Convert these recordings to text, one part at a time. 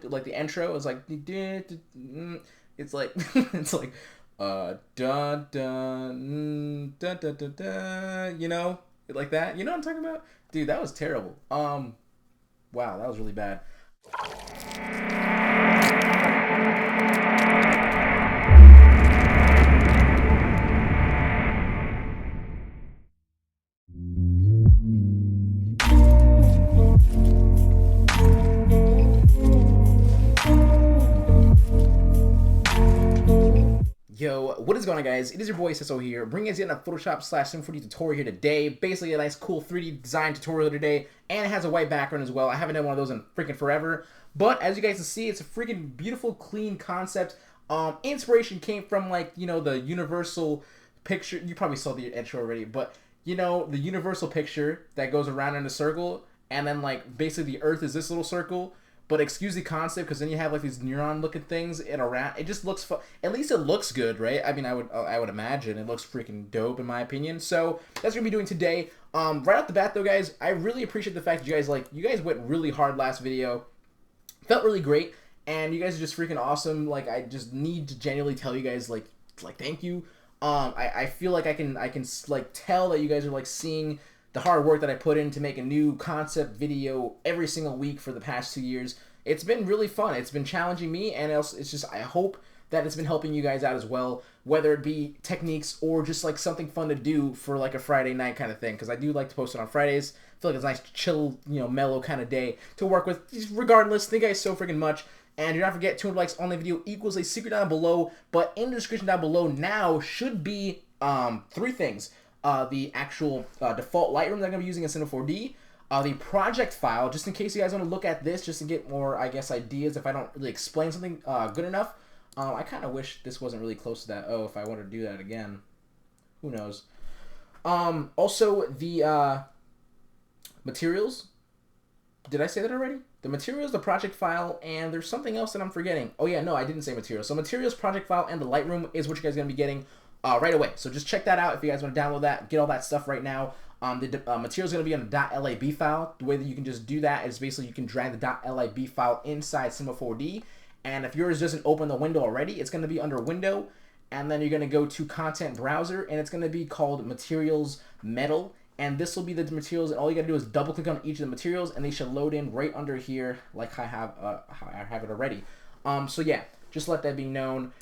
like the intro is like it's like it's like dun dun dun dun dun dun, you know, like that. You know what I'm talking about? Dude, that was terrible. Wow, that was really bad. Yo, what is going on, guys? It is your boy Seso here, bringing us yet a Photoshop slash C4D tutorial here today. Basically, a nice, cool 3D design tutorial today, and it has a white background as well. I haven't done one of those in freaking forever, but as you guys can see, it's a freaking beautiful, clean concept. Inspiration came from, like, you know, the universal picture. You probably saw the intro already, but you know, the universal picture that goes around in a circle, and then like basically the Earth is this little circle. But excuse the concept, because then you have like these neuron looking things in around. It just looks fun. At least it looks good, right? I mean, I would imagine it looks freaking dope in my opinion. So that's what we're gonna be doing today. Right off the bat though, guys, I really appreciate the fact that you guys went really hard last video. Felt really great, and you guys are just freaking awesome. Like, I just need to genuinely tell you guys like thank you. I feel like I can like tell that you guys are like seeing the hard work that I put in to make a new concept video every single week for the past 2 years. It's been really fun. It's been challenging me, and it's just, I hope that it's been helping you guys out as well, whether it be techniques or just like something fun to do for like a Friday night kind of thing, because I do like to post it on Fridays. I feel like it's a nice, chill, you know, mellow kind of day to work with. Regardless, thank you guys so freaking much. And do not forget, 200 likes on the video equals a secret down below. But in the description down below now should be three things. The actual default Lightroom that I'm going to be using in C4D. The project file, just in case you guys want to look at this, just to get more, I guess, ideas if I don't really explain something good enough. I kind of wish this wasn't really close to that. Oh, if I wanted to do that again. Who knows? Also, the materials. Did I say that already? The materials, the project file, and there's something else that I'm forgetting. Oh yeah, no, I didn't say materials. So materials, project file, and the Lightroom is what you guys are going to be getting right away. So just check that out if you guys want to download that. Get all that stuff right now. The material is going to be on a .lab file. The way that you can just do that is basically you can drag the .lab file inside Cinema 4D. And if yours doesn't open the window already, it's going to be under Window. And then you're going to go to Content Browser, and it's going to be called Materials Metal. And this will be the materials, and all you gotta do is double click on each of the materials, and they should load in right under here, like I have it already. So yeah, just let that be known.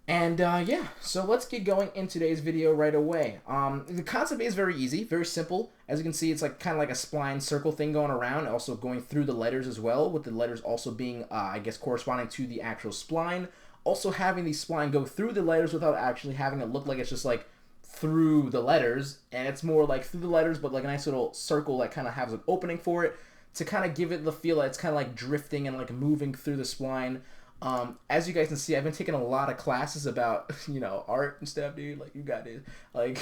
And yeah, so let's get going in today's video right away. The concept is very easy, very simple. As you can see, it's like kind of like a spline circle thing going around, also going through the letters as well, with the letters also being, I guess, corresponding to the actual spline. Also having the spline go through the letters without actually having it look like it's just like through the letters, and it's more like through the letters but like a nice little circle that kind of has an opening for it to kind of give it the feel that it's kind of like drifting and like moving through the spline. As you guys can see, I've been taking a lot of classes about, you know, art and stuff, dude. Like, you got it, like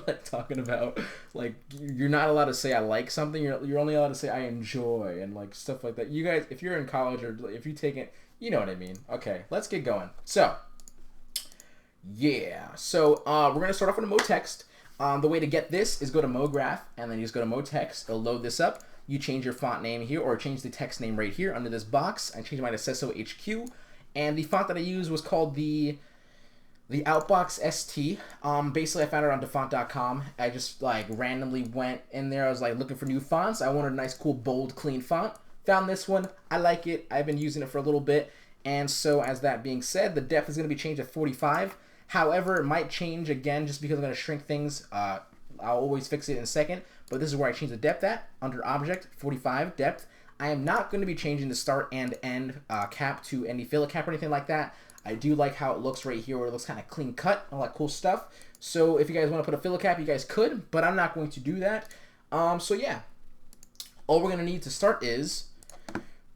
like talking about, like, you're not allowed to say I like something, you're only allowed to say I enjoy, and like stuff like that. You guys, if you're in college or if you take it, you know what I mean. Okay, let's get going. So yeah, so we're going to start off with a mode text. The way to get this is go to mode graph, and then you just go to mode text. It'll load this up. You change your font name here, or change the text name right here under this box. I changed mine to Seso HQ, and the font that I used was called the Outbox ST. Basically, I found it on defont.com. I just like randomly went in there. I was like looking for new fonts. I wanted a nice, cool, bold, clean font. Found this one. I like it. I've been using it for a little bit. And so, as that being said, the depth is going to be changed to 45. However, it might change again just because I'm going to shrink things. I'll always fix it in a second. But this is where I change the depth at. Under Object, 45, Depth. I am not going to be changing the start and end cap to any filler cap or anything like that. I do like how it looks right here, where it looks kind of clean cut, all that cool stuff. So if you guys want to put a filler cap, you guys could, but I'm not going to do that. So yeah, all we're going to need to start is,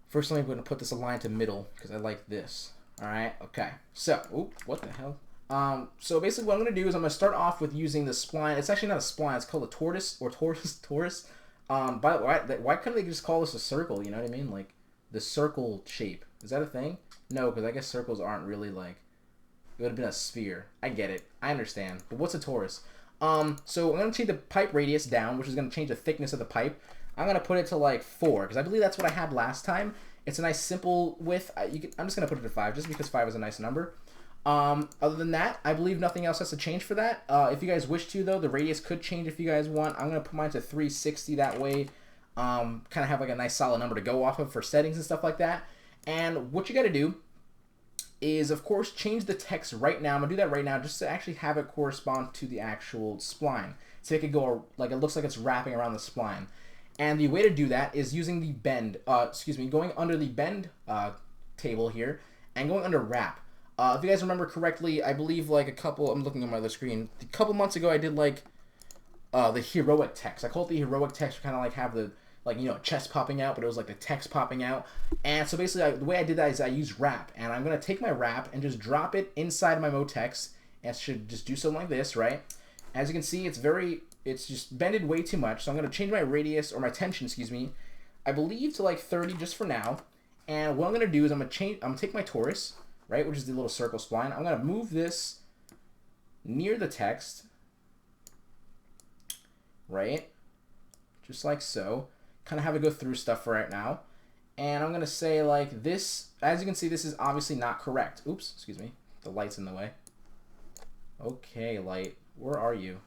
first I'm going to put this aligned to middle, because I like this. Alright, okay. So, oop, what the hell? So basically what I'm going to do is I'm going to start off with using the spline. It's actually not a spline, it's called a Taurus, or Taurus. By the way, why couldn't they just call this a circle, you know what I mean? Like, the circle shape. Is that a thing? No, because I guess circles aren't really like, it would have been a sphere. I get it. I understand. But what's a Taurus? So I'm going to change the pipe radius down, which is going to change the thickness of the pipe. I'm going to put it to like 4, because I believe that's what I had last time. It's a nice simple width. I'm just going to put it at 5 just because 5 is a nice number. Other than that, I believe nothing else has to change for that. If you guys wish to, though, the radius could change if you guys want. I'm going to put mine to 360 that way. Kind of have like a nice solid number to go off of for settings and stuff like that. And what you got to do is, of course, change the text right now. I'm going to do that right now just to actually have it correspond to the actual spline. So it could go, like, it looks like it's wrapping around the spline. And the way to do that is using the bend, going under the bend table here and going under wrap. If you guys remember correctly, I believe like I'm looking at my other screen, a couple months ago I did like the heroic text. I call it the heroic text, kind of like have the, like, you know, chest popping out, but it was like the text popping out. And so basically the way I did that is I used wrap, and I'm going to take my wrap and just drop it inside my mode text, and it should just do something like this, right? As you can see, it's just bended way too much, so I'm going to change my radius, or my tension, excuse me, I believe to like 30 just for now. And what I'm going to do is I'm going to take my Taurus, right, which is the little circle spline. I'm going to move this near the text, right, just like so. Kind of have it go through stuff for right now. And I'm going to say like this. As you can see, this is obviously not correct. Oops, excuse me. The light's in the way. Okay, light. Where are you?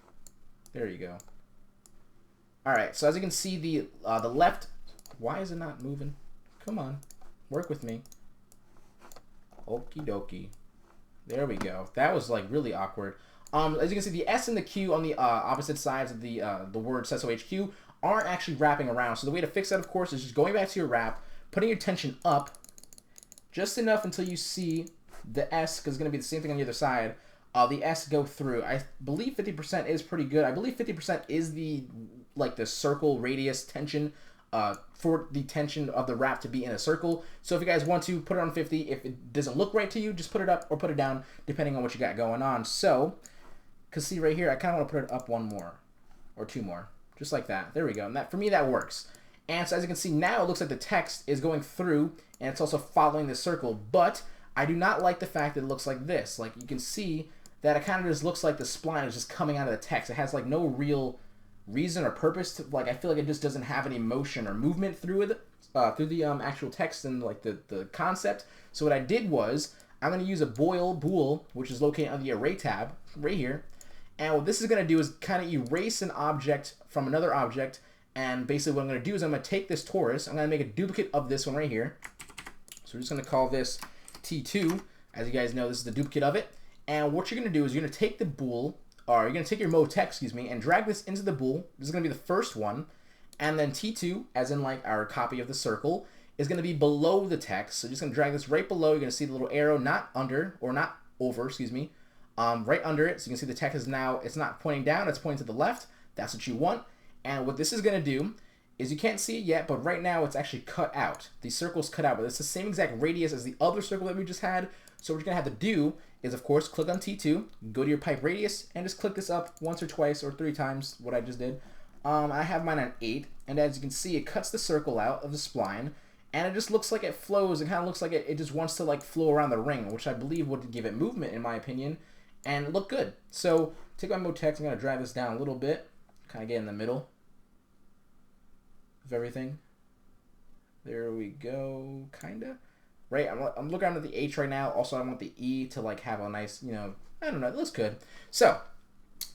There you go. Alright, so as you can see, the left... Why is it not moving? Come on. Work with me. Okie dokie. There we go. That was like really awkward. As you can see, the S and the Q on the opposite sides of the word Seso HQ aren't actually wrapping around. So the way to fix that, of course, is just going back to your wrap, putting your tension up just enough until you see the S, because it's going to be the same thing on the other side, the S go through. I believe 50% is pretty good. I believe 50% is the circle radius tension for the tension of the wrap to be in a circle. So if you guys want to, put it on 50. If it doesn't look right to you, just put it up or put it down, depending on what you got going on. So, because see right here, I kind of want to put it up one more or two more. Just like that. There we go. And that, for me, that works. And so as you can see now, it looks like the text is going through, and it's also following the circle. But I do not like the fact that it looks like this. Like, you can see that it kind of just looks like the spline is just coming out of the text. It has like no real reason or purpose to, like, I feel like it just doesn't have any motion or movement through it, through the actual text and like the concept. So what I did was I'm going to use a bool, which is located on the array tab right here. And what this is going to do is kind of erase an object from another object. And basically what I'm going to do is I'm going to take this Taurus. I'm going to make a duplicate of this one right here. So we're just going to call this T2. As you guys know, this is the duplicate of it. And what you're going to do is you're going to take the bool, or you're going to take your mode text, excuse me, and drag this into the bool. This is going to be the first one. And then T2, as in like our copy of the circle, is going to be below the text. So just going to drag this right below. You're going to see the little arrow, not under, or not over, excuse me, right under it. So you can see the text is now, it's not pointing down, it's pointing to the left. That's what you want. And what this is going to do is, you can't see it yet, but right now it's actually cut out. The circle's cut out, but it's the same exact radius as the other circle that we just had. So what you're going to have to do is, of course, click on T2, go to your pipe radius, and just click this up once or twice or 3 times, what I just did. I have mine on 8, and as you can see, it cuts the circle out of the spline, and it just looks like it flows. It kind of looks like it just wants to like flow around the ring, which I believe would give it movement, in my opinion, and look good. So take my mode text, I'm going to drag this down a little bit, kind of get in the middle of everything. There we go, kinda. Right, I'm looking at the H right now. Also, I want the E to like have a nice, you know, I don't know, it looks good. So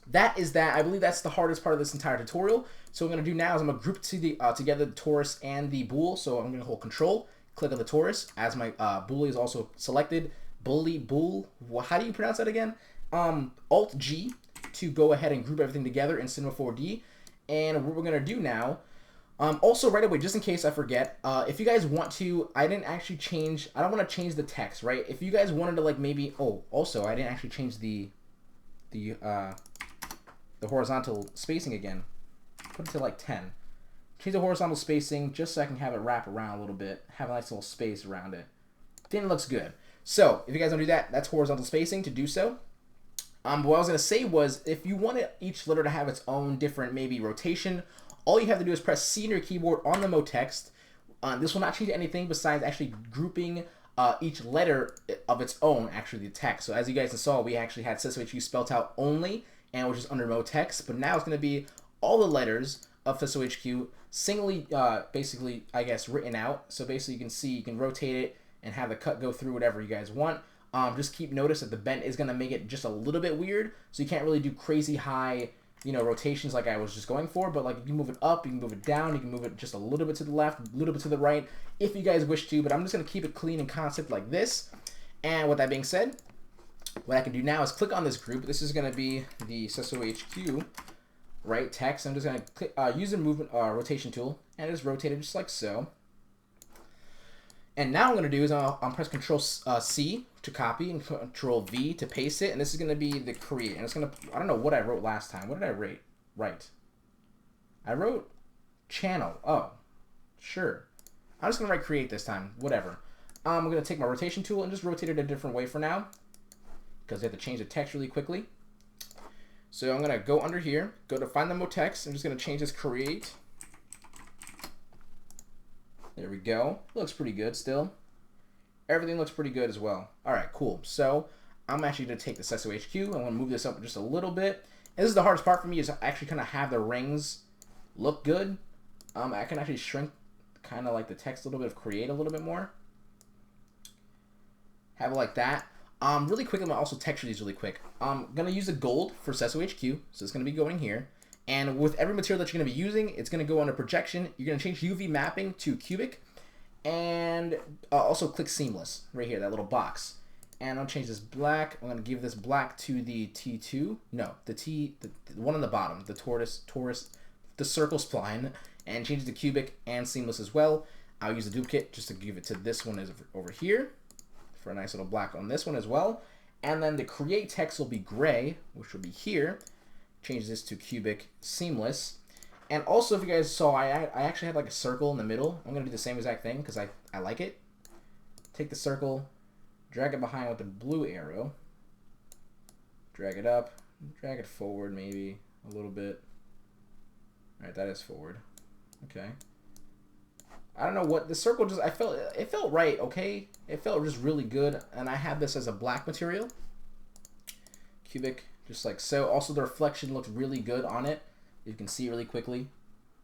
that is that. I believe that's the hardest part of this entire tutorial. So what I'm gonna do now is I'm gonna group together the Taurus and the bool. So I'm gonna hold Control, click on the Taurus as my bool is also selected. Bool. How do you pronounce that again? Alt G to go ahead and group everything together in C4D. And what we're gonna do now. Also, right away, just in case I forget, if you guys want to, I don't want to change the text, right? If you guys wanted to, like, maybe, also, I didn't actually change the horizontal spacing again. Put it to, like, 10. Change the horizontal spacing just so I can have it wrap around a little bit, have a nice little space around it. Then it looks good. So, if you guys want to do that, that's horizontal spacing to do so. What I was going to say was, if you wanted each letter to have its own different, maybe, rotation, all you have to do is press C on your keyboard on the mode text. This will not change anything besides actually grouping each letter of its own, actually, the text. So as you guys saw, we actually had Seso HQ spelled out only, and which is under mode text. But now it's going to be all the letters of Seso HQ, singly, basically, I guess, written out. So basically, you can see, you can rotate it and have the cut go through whatever you guys want. Just keep notice that the bend is going to make it just a little bit weird, so you can't really do crazy high, you know, rotations like I was just going for, but like you can move it up, you can move it down, you can move it just a little bit to the left, a little bit to the right, if you guys wish to, but I'm just going to keep it clean and concept like this. And with that being said, what I can do now is click on this group. This is going to be the Seso HQ, right, text. I'm just going to click, use the movement rotation tool, and just rotate it just like so. And now what I'm going to do is I'll press Control C to copy and Control V to paste it. And this is going to be the create. And it's going to, I don't know what I wrote last time. What did I write? I wrote channel. Oh, sure. I'm just going to write create this time. Whatever. I'm going to take my rotation tool and just rotate it a different way for now, because I have to change the text really quickly. So I'm going to go under here, go to find the mode text. I'm just going to change this create. There we go. Looks pretty good still. Everything looks pretty good as well. All right, cool. So I'm actually going to take the Seso HQ. I'm going to move this up just a little bit. And this is the hardest part for me, is actually kind of have the rings look good. I can actually shrink kind of like the text a little bit of create a little bit more. Have it like that. Really quick, I'm going to also texture these really quick. I'm going to use the gold for Seso HQ. So it's going to be going here. And with every material that you're going to be using, it's going to go under projection. You're going to change UV mapping to cubic. And also click seamless right here, that little box. And I'll change this black. I'm going to give this black to the T2. No, the one on the bottom, the Taurus, the circle spline. And change it to cubic and seamless as well. I'll use a duplicate just to give it to this one is over here for a nice little black on this one as well. And then the create text will be gray, which will be here. Change this to cubic seamless. And also, if you guys saw, I actually had like a circle in the middle. I'm going to do the same exact thing because I like it. Take the circle, drag it behind with the blue arrow. Drag it up, drag it forward maybe a little bit. All right, that is forward. Okay. I don't know what the circle just, it felt right, okay? It felt just really good. And I had this as a black material. Cubic. Just like so. Also, the reflection looked really good on it. You can see it really quickly,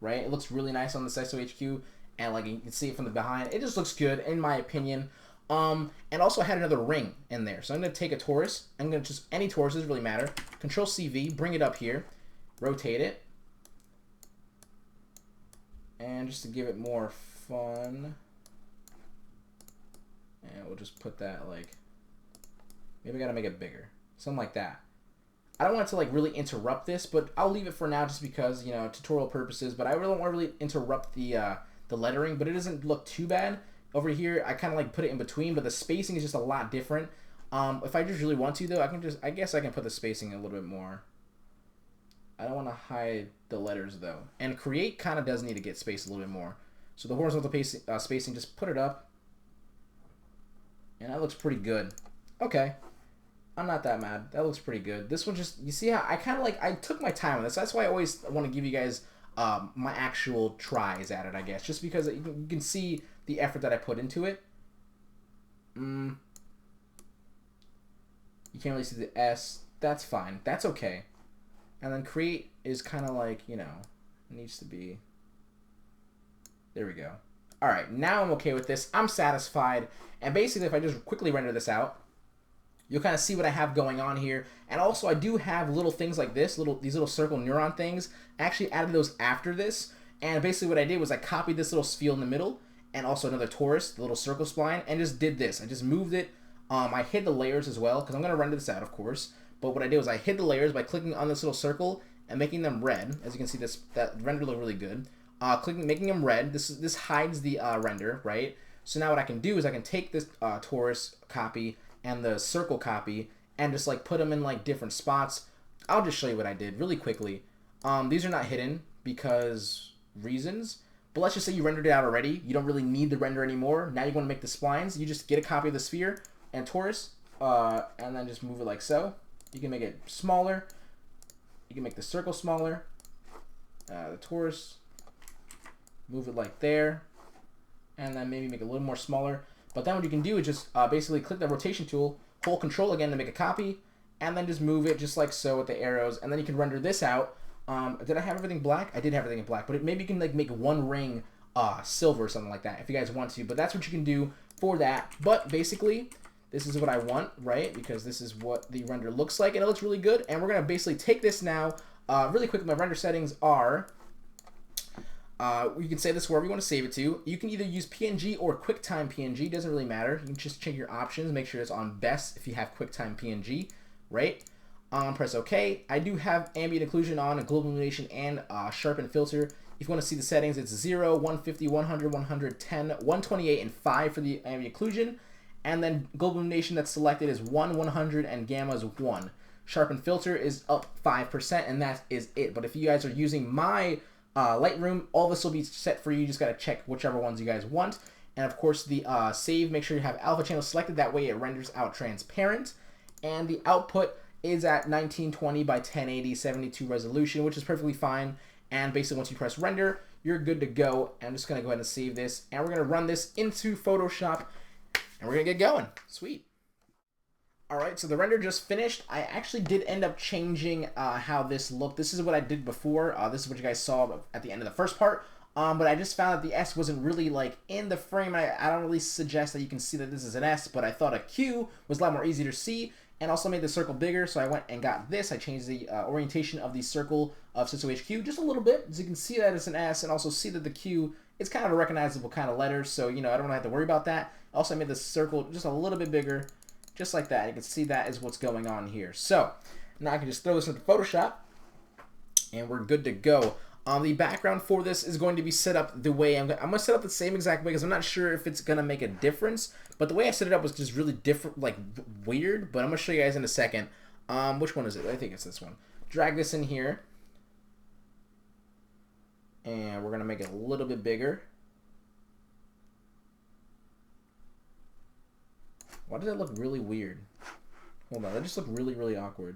right? It looks really nice on the Seso HQ, and like you can see it from the behind. It just looks good, in my opinion. And also I had another ring in there. So I'm going to take a Taurus. I'm going to just, any Taurus, doesn't really matter. Control CV, bring it up here, rotate it. And just to give it more fun, and we'll just put that like, maybe I got to make it bigger. Something like that. I don't want it to like really interrupt this, but I'll leave it for now just because, you know, tutorial purposes. But I really don't want to really interrupt the lettering, but it doesn't look too bad. Over here, I kind of like put it in between, but the spacing is just a lot different. If I just really want to though, I guess I can put the spacing a little bit more. I don't want to hide the letters though. And create kind of does need to get spaced a little bit more. So the horizontal spacing, just put it up. And that looks pretty good. Okay. I'm not that mad. That looks pretty good. This one just, you see how I kind of like, I took my time on this. That's why I always want to give you guys my actual tries at it, I guess. Just because you can see the effort that I put into it. You can't really see the S. That's fine. That's okay. And then create is kind of like, you know, needs to be. There we go. All right, now I'm okay with this. I'm satisfied. And basically, if I just quickly render this out, you'll kind of see what I have going on here. And also, I do have little things like this, these little circle neuron things. I actually added those after this. And basically what I did was I copied this little sphere in the middle and also another Taurus, the little circle spline, and just did this. I just moved it. I hid the layers as well because I'm going to render this out, of course. But what I did was I hid the layers by clicking on this little circle and making them red. As you can see, that render looked really good. Making them red. This hides the render, right? So now what I can do is I can take this Taurus copy and the circle copy and just like put them in like different spots. I'll just show you what I did really quickly. These are not hidden because reasons, but let's just say you rendered it out already. You don't really need the render anymore. Now you want to make the splines. You just get a copy of the sphere and Taurus and then just move it like so. You can make it smaller. You can make the circle smaller. The Taurus, move it like there, and then maybe make it a little more smaller. But then what you can do is just basically click the rotation tool, hold control again to make a copy, and then just move it just like so with the arrows, and then you can render this out Did I have everything black? I did have everything in black, but maybe you can like make one ring silver or something like that if you guys want to. But that's what you can do for that. But basically, this is what I want, right? Because this is what the render looks like, and it looks really good. And we're gonna basically take this now. Really quick, my render settings are. You can save this wherever you want to save it to. You can either use PNG or QuickTime PNG. Doesn't really matter. You can just check your options. Make sure it's on best if you have QuickTime PNG, right? Press OK. I do have ambient occlusion on, global illumination, and sharpen filter. If you want to see the settings, it's 0, 150, 100, 110, 128, and 5 for the ambient occlusion. And then global illumination that's selected is 1, 100, and gamma is 1. Sharpen filter is up 5%, and that is it. But if you guys are using my Lightroom, all this will be set for you. You just got to check whichever ones you guys want. And of course, the save, make sure you have alpha channel selected. That way it renders out transparent. And the output is at 1920 by 1080, 72 resolution, which is perfectly fine. And basically, once you press render, you're good to go. I'm just going to go ahead and save this. And we're going to run this into Photoshop. And we're going to get going. Sweet. Alright, so the render just finished. I actually did end up changing how this looked. This is what I did before. This is what you guys saw at the end of the first part. But I just found that the S wasn't really like in the frame. I don't really suggest that you can see that this is an S, but I thought a Q was a lot more easy to see. And also made the circle bigger, so I went and got this. I changed the orientation of the circle of Seso HQ just a little bit, so you can see that it's an S, and also see that the Q is kind of a recognizable kind of letter, so you know I don't have to worry about that. Also, I made the circle just a little bit bigger, just like that. You can see that is what's going on here. So now I can just throw this into Photoshop, and we're good to go. The background for this is going to be set up the way I'm going to set up the same exact way because I'm not sure if it's going to make a difference. But the way I set it up was just really different, like weird. But I'm going to show you guys in a second. Which one is it? I think it's this one. Drag this in here. And we're going to make it a little bit bigger. Why does that look really weird? Hold on, that just looked really, really awkward.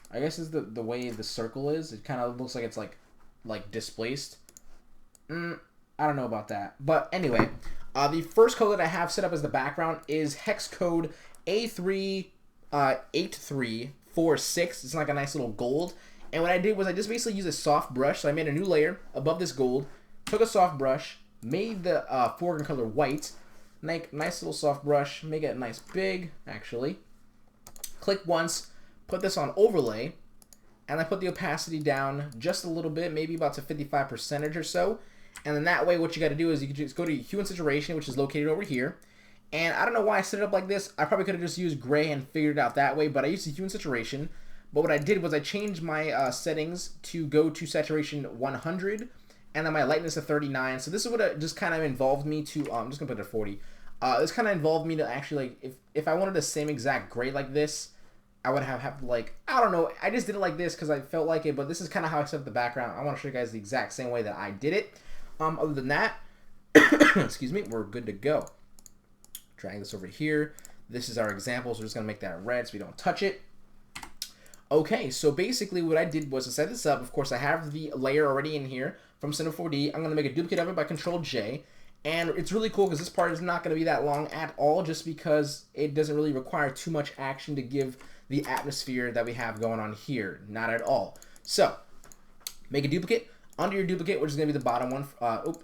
I guess is the way the circle is. It kind of looks like it's like displaced. I don't know about that. But anyway, the first code that I have set up as the background is hex code A38346. It's like a nice little gold. And what I did was I just basically used a soft brush. So I made a new layer above this gold. Took a soft brush, made the foreground color white. Nice little soft brush. Make it nice big, actually. Click once. Put this on overlay, and I put the opacity down just a little bit, maybe about to 55% or so. And then that way, what you got to do is you can just go to hue and saturation, which is located over here. And I don't know why I set it up like this. I probably could have just used gray and figured it out that way, but I used the hue and saturation. But what I did was I changed my settings to go to saturation 100, and then my lightness to 39. So this is what it just kind of involved me to. I'm just gonna put it at 40. This kind of involved me to actually, like, if I wanted the same exact gray like this, I would have like, I don't know, I just did it like this because I felt like it, but this is kind of how I set up the background. I want to show you guys the exact same way that I did it. Other than that, excuse me, we're good to go. Drag this over here. This is our example, so we're just going to make that red so we don't touch it. Okay, so basically what I did was to set this up. Of course, I have the layer already in here from C4D. I'm going to make a duplicate of it by Control-J. And it's really cool because this part is not going to be that long at all just because it doesn't really require too much action to give the atmosphere that we have going on here. Not at all. So, make a duplicate. Under your duplicate, which is going to be the bottom one.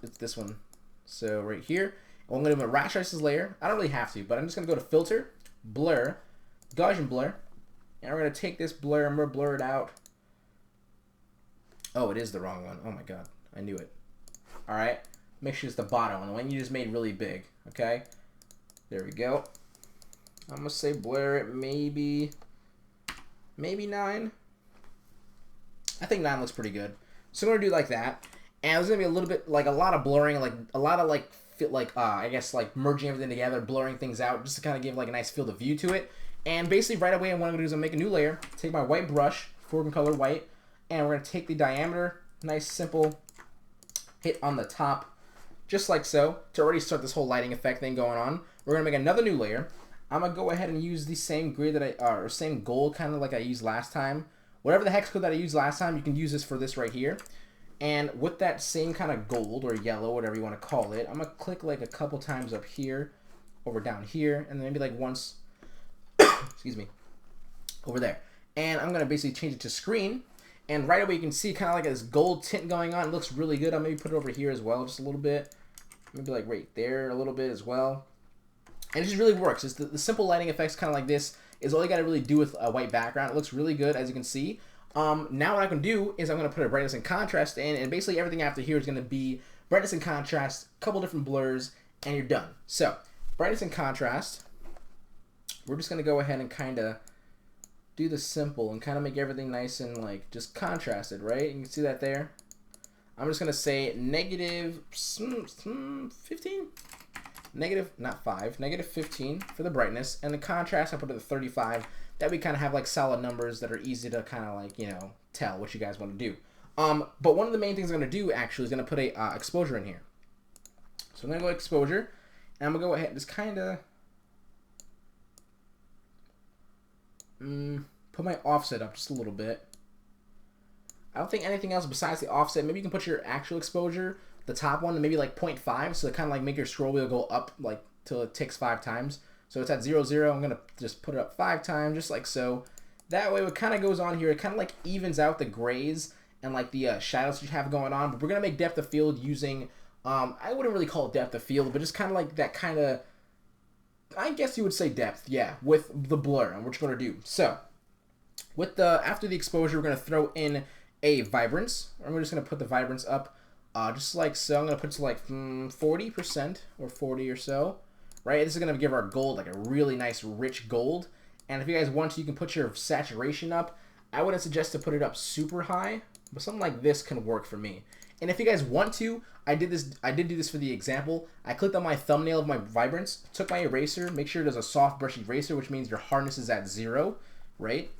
It's this one. So, right here. I'm going to do a rasterize this layer. I don't really have to, but I'm just going to go to Filter, Blur, Gaussian Blur. And we're going to take this blur and we're going to blur it out. Oh, it is the wrong one. Oh my god. I knew it. Alright. Make sure it's the bottom one. The one you just made really big. Okay? There we go. I'm going to say blur it maybe 9. I think 9 looks pretty good. So I'm going to do like that. And there's going to be a little bit, like a lot of blurring, like a lot of I guess like merging everything together, blurring things out, just to kind of give like a nice field of view to it. And basically right away what I'm going to do is I'm going to make a new layer, take my white brush, foreground color white, and we're going to take the diameter, nice simple hit on the top, just like so, to already start this whole lighting effect thing going on. We're going to make another new layer. I'm going to go ahead and use the same grid that or same gold kind of like I used last time. Whatever the hex code that I used last time, you can use this for this right here. And with that same kind of gold or yellow, whatever you want to call it, I'm going to click like a couple times up here, over down here, and then maybe like once, excuse me, over there. And I'm going to basically change it to screen. And right away you can see kind of like this gold tint going on. It looks really good. I'll maybe put it over here as well, just a little bit. Maybe like right there a little bit as well. And it just really works. It's the simple lighting effects kind of like this is all you got to really do with a white background. It looks really good, as you can see. Now what I can do is I'm going to put a brightness and contrast in, and basically everything after here is going to be brightness and contrast, a couple different blurs, and you're done. So, brightness and contrast, we're just going to go ahead and kind of do the simple and kind of make everything nice and like just contrasted, right? You can see that there. I'm just going to say negative 15? Negative, not 5, negative 15 for the brightness. And the contrast, I put it at 35. That we kind of have like solid numbers that are easy to kind of like, you know, tell what you guys want to do. But one of the main things I'm going to do actually is going to put a exposure in here. So I'm going to go exposure, and I'm going to go ahead and just kind of put my offset up just a little bit. I don't think anything else besides the offset. Maybe you can put your actual exposure, the top one, maybe like 0.5, so to kind of like make your scroll wheel go up like till it ticks 5 times. So it's at 0, 0. I'm going to just put it up 5 times, just like so. That way what kind of goes on here, it kind of like evens out the grays and like the shadows you have going on. But we're going to make depth of field using, I wouldn't really call it depth of field, but just kind of like that kind of, I guess you would say depth, yeah, with the blur, and what you're going to do. So, with after the exposure, we're going to throw in a vibrance. And we're just going to put the vibrance up just like so. I'm going to put it to like 40% or 40 or so. Right, this is going to give our gold like a really nice rich gold. And if you guys want to, you can put your saturation up. I wouldn't suggest to put it up super high, but something like this can work for me. And if you guys want to, I did do this for the example. I clicked on my thumbnail of my vibrance, took my eraser, make sure there's a soft brush eraser, which means your hardness is at 0, right?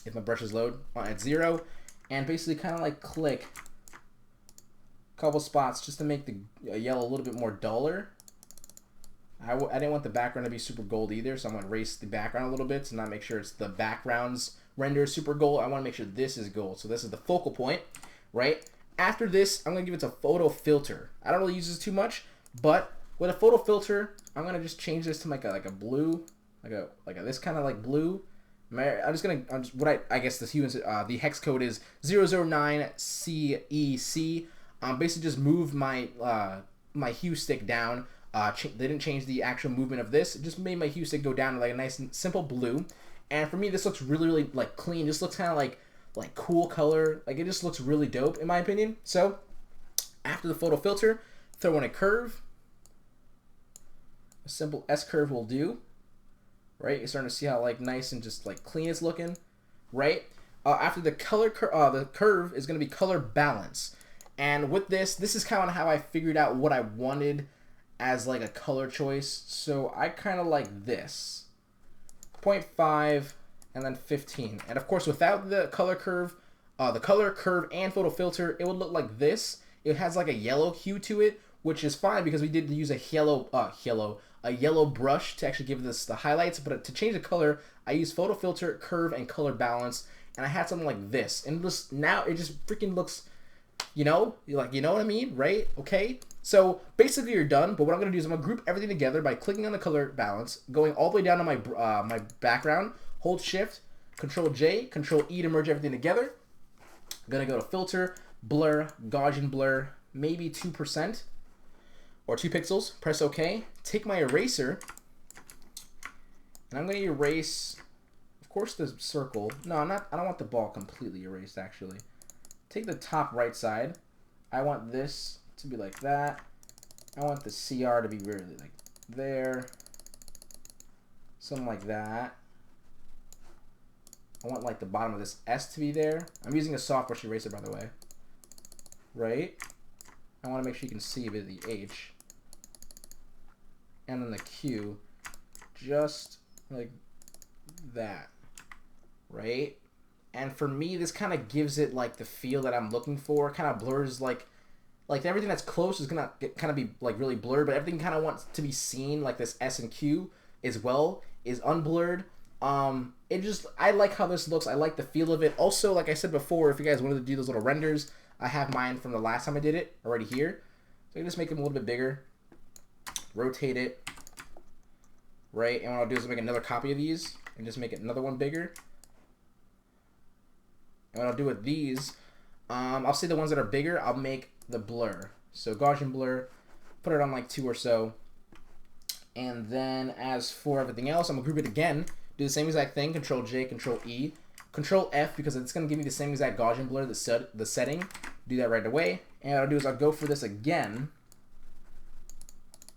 If my brushes load at 0, and basically kind of like click a couple spots just to make the yellow a little bit more duller. I didn't want the background to be super gold either, so I'm going to erase the background a little bit to not make sure it's the background's render super gold. I want to make sure this is gold. So this is the focal point, right? After this, I'm going to give it a photo filter. I don't really use this too much, but with a photo filter, I'm going to just change this to like a blue, like a this kind of like blue. I'm just going to, I guess the hex code is 009CEC. Basically just move my, my hue stick down. They didn't change the actual movement of this. It just made my hue stick go down to like a nice simple blue. And for me, this looks really, really like clean. This looks kind of like cool color. Like it just looks really dope in my opinion. So after the photo filter, throw in a curve. A simple S curve will do. Right, you're starting to see how like nice and just like clean it's looking. Right. After the the curve is going to be color balance. And with this is kind of how I figured out what I wanted as like a color choice. So I kind of like this 0.5 and then 15, and of course without the color curve and photo filter, it would look like this. It has like a yellow hue to it, which is fine because we did use a yellow brush to actually give this the highlights. But to change the color, I used photo filter, curve, and color balance, and I had something like this, and now it just freaking looks, you know what I mean, right? Okay. So basically you're done, but what I'm going to do is I'm going to group everything together by clicking on the color balance, going all the way down to my my background, hold shift, control J, control E to merge everything together. I'm going to go to filter, blur, Gaussian blur, maybe 2% or 2 pixels, press OK. Take my eraser, and I'm going to erase, of course, the circle. No, I don't want the ball completely erased actually. Take the top right side. I want this to be like that. I want the CR to be really like there. Something like that. I want like the bottom of this S to be there. I'm using a soft brush eraser, by the way. Right? I want to make sure you can see a bit of the H. And then the Q. Just like that. Right? And for me, this kind of gives it like the feel that I'm looking for. Kind of blurs like everything that's close is gonna kind of be like really blurred, but everything kind of wants to be seen, like this S and Q as well, is unblurred. I like how this looks. I like the feel of it. Also, like I said before, if you guys wanted to do those little renders, I have mine from the last time I did it already here. So you can just make them a little bit bigger, rotate it, right? And what I'll do is make another copy of these and just make it another one bigger. And what I'll do with these, I'll say the ones that are bigger, I'll make the blur. So Gaussian blur, put it on like 2 or so. And then as for everything else, I'm gonna group it again. Do the same exact thing, Control J, Control E, Control F, because it's gonna give me the same exact Gaussian blur, the setting. Do that right away. And what I'll do is I'll go for this again,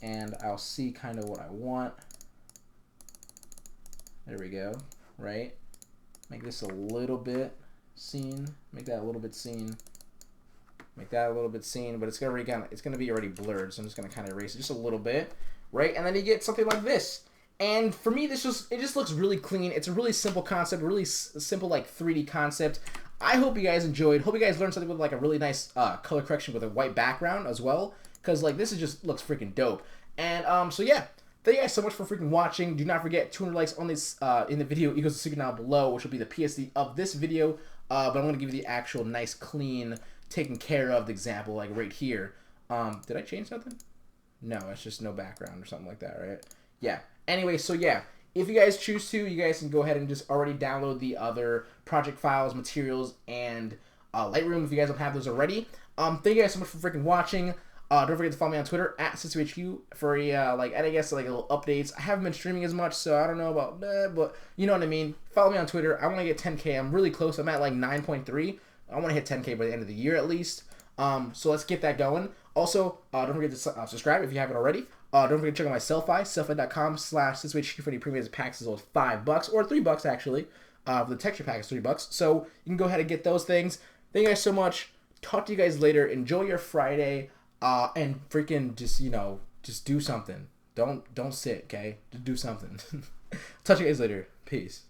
and I'll see kind of what I want. There we go, right? Make this a little bit seen. Make that a little bit seen. Make that a little bit seen, but it's gonna be already blurred, so I'm just gonna kind of erase it just a little bit, right? And then you get something like this. And for me, it just looks really clean. It's a really simple concept, really simple like 3D concept. I hope you guys enjoyed. Hope you guys learned something with like a really nice color correction with a white background as well, because like this is just looks freaking dope. And so yeah, thank you guys so much for freaking watching. Do not forget 200 likes on this in the video equals the secret down below, which will be the PSD of this video. But I'm gonna give you the actual nice, clean, taken care of example like right here. Did I change something? No, it's just no background or something like that, right? Yeah. Anyway, so yeah, if you guys choose to, you guys can go ahead and just already download the other project files, materials, and Lightroom if you guys don't have those already. Thank you guys so much for freaking watching. Don't forget to follow me on Twitter at SesoHQ for like I guess like little updates. I haven't been streaming as much, so I don't know about that, but you know what I mean. Follow me on Twitter. I want to get 10K. I'm really close. I'm at like 9.3. I want to hit 10K by the end of the year at least. So let's get that going. Also, don't forget to subscribe if you haven't already. Don't forget to check out my Selfie, selfie.com/SesoHQ for any premium packs as well as $5 or $3 actually. For the texture pack is $3. So you can go ahead and get those things. Thank you guys so much. Talk to you guys later. Enjoy your Friday. And freaking just do something. Don't sit, okay? Just do something. Talk to you guys later. Peace.